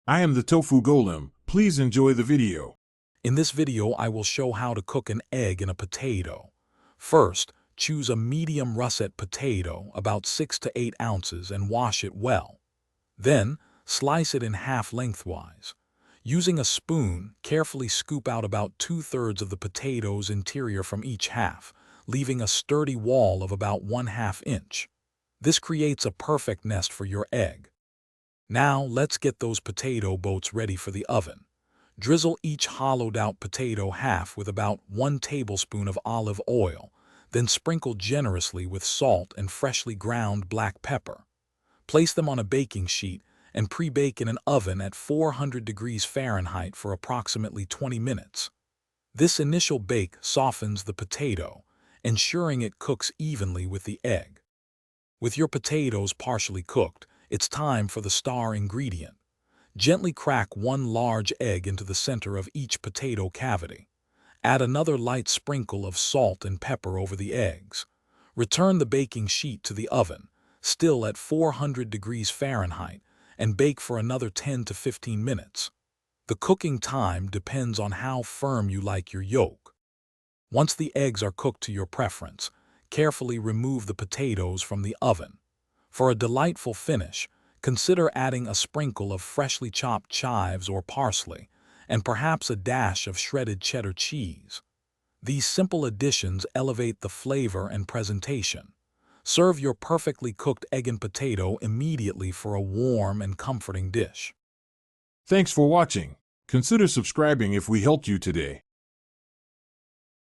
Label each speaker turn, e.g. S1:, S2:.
S1: I am the Tofu Golem. Please enjoy the video.
S2: In this video, I will show how to cook an egg in a potato. First, choose a medium russet potato, about 6 to 8 ounces, and wash it well. Then, slice it in half lengthwise. Using a spoon, carefully scoop out about 2/3 of the potato's interior from each half, leaving a sturdy wall of about 1/2 inch. This creates a perfect nest for your egg. Now, let's get those potato boats ready for the oven. Drizzle each hollowed-out potato half with about 1 tablespoon of olive oil, then sprinkle generously with salt and freshly ground black pepper. Place them on a baking sheet and pre-bake in an oven at 400 degrees Fahrenheit for approximately 20 minutes. This initial bake softens the potato, ensuring it cooks evenly with the egg. With your potatoes partially cooked, it's time for the star ingredient. Gently crack 1 large egg into the center of each potato cavity. Add another light sprinkle of salt and pepper over the eggs. Return the baking sheet to the oven, still at 400 degrees Fahrenheit, and bake for another 10 to 15 minutes. The cooking time depends on how firm you like your yolk. Once the eggs are cooked to your preference, carefully remove the potatoes from the oven. For a delightful finish, consider adding a sprinkle of freshly chopped chives or parsley, and perhaps a dash of shredded cheddar cheese. These simple additions elevate the flavor and presentation. Serve your perfectly cooked egg and potato immediately for a warm and comforting dish.
S1: Thanks for watching. Consider subscribing if we helped you today.